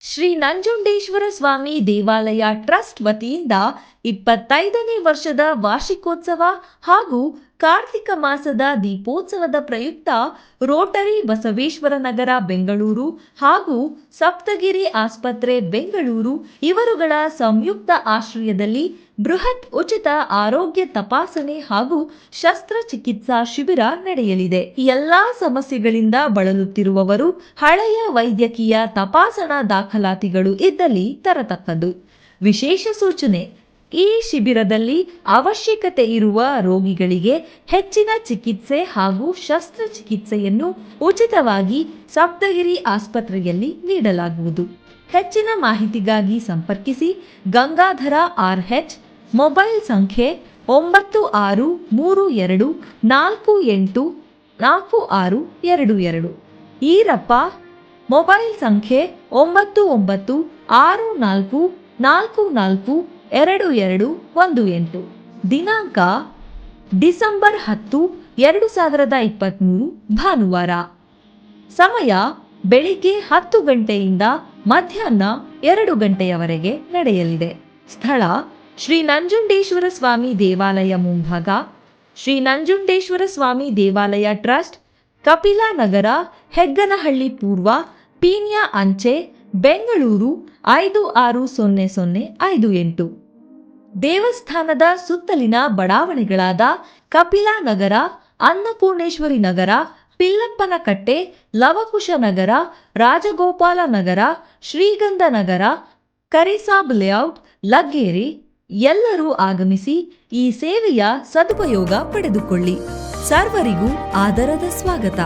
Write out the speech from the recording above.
ಶ್ರೀ ನಂಜುಂಡೇಶ್ವರ ಸ್ವಾಮಿ ದೇವಾಲಯ ಟ್ರಸ್ಟ್ ವತಿಯಿಂದ 25ನೇ ವರ್ಷದ ವಾರ್ಷಿಕೋತ್ಸವ ಹಾಗೂ ಕಾರ್ತಿಕ ಮಾಸದ ದೀಪೋತ್ಸವದ ಪ್ರಯುಕ್ತ ರೋಟರಿ ಬಸವೇಶ್ವರ ನಗರ ಬೆಂಗಳೂರು ಹಾಗೂ ಸಪ್ತಗಿರಿ ಆಸ್ಪತ್ರೆ ಬೆಂಗಳೂರು ಇವರುಗಳ ಸಂಯುಕ್ತ ಆಶ್ರಯದಲ್ಲಿ ಬೃಹತ್ ಉಚಿತ ಆರೋಗ್ಯ ತಪಾಸಣೆ ಹಾಗೂ ಶಸ್ತ್ರಚಿಕಿತ್ಸಾ ಶಿಬಿರ ನಡೆಯಲಿದೆ. ಎಲ್ಲಾ ಸಮಸ್ಯೆಗಳಿಂದ ಬಳಲುತ್ತಿರುವವರು ಹಳೆಯ ವೈದ್ಯಕೀಯ ತಪಾಸಣಾ ದಾಖಲಾತಿಗಳು ಇದ್ದಲ್ಲಿ ತರತಕ್ಕದ್ದು. ವಿಶೇಷ ಸೂಚನೆ: ಈ ಶಿಬಿರದಲ್ಲಿ ಅವಶ್ಯಕತೆ ಇರುವ ರೋಗಿಗಳಿಗೆ ಹೆಚ್ಚಿನ ಚಿಕಿತ್ಸೆ ಹಾಗೂ ಶಸ್ತ್ರಚಿಕಿತ್ಸೆಯನ್ನು ಉಚಿತವಾಗಿ ಸಪ್ತಗಿರಿ ಆಸ್ಪತ್ರೆಯಲ್ಲಿ ನೀಡಲಾಗುವುದು. ಹೆಚ್ಚಿನ ಮಾಹಿತಿಗಾಗಿ ಸಂಪರ್ಕಿಸಿ ಗಂಗಾಧರ RH, ಮೊಬೈಲ್ ಸಂಖ್ಯೆ 9632484622. ಈರಪ್ಪ, ಮೊಬೈಲ್ ಸಂಖ್ಯೆ 9964442218. ದಿನಾಂಕ ಡಿಸೆಂಬರ್ 10, 2023 ಭಾನುವಾರ. ಸಮಯ ಬೆಳಿಗ್ಗೆ 10 ಗಂಟೆಯಿಂದ ಮಧ್ಯಾಹ್ನ 2 ಗಂಟೆಯವರೆಗೆ ನಡೆಯಲಿದೆ. ಸ್ಥಳ: ಶ್ರೀ ನಂಜುಂಡೇಶ್ವರ ಸ್ವಾಮಿ ದೇವಾಲಯ ಮುಂಭಾಗ, ಶ್ರೀ ನಂಜುಂಡೇಶ್ವರ ಸ್ವಾಮಿ ದೇವಾಲಯ ಟ್ರಸ್ಟ್, ಕಪಿಲಾ ನಗರ, ಹೆಗ್ಗನಹಳ್ಳಿ ಪೂರ್ವ, ಪೀಣ್ಯ ಅಂಚೆ, ಬೆಂಗಳೂರು 560058. ದೇವಸ್ಥಾನದ ಸುತ್ತಲಿನ ಬಡಾವಣೆಗಳಾದ ಕಪಿಲಾ ನಗರ, ಅನ್ನಪೂರ್ಣೇಶ್ವರಿ ನಗರ, ಪಿಲ್ಲಪ್ಪನ ಕಟ್ಟೆ, ಲವಕುಶ ನಗರ, ರಾಜಗೋಪಾಲ ನಗರ, ಶ್ರೀಗಂಧ ನಗರ, ಕರಿಸಾಬ್ ಲೇಔಟ್, ಲಗ್ಗೆರೆ. ಎಲ್ಲರೂ ಆಗಮಿಸಿ ಈ ಸೇವೆಯ ಸದುಪಯೋಗ ಪಡೆದುಕೊಳ್ಳಿ. ಸರ್ವರಿಗೂ ಆದರದ ಸ್ವಾಗತ.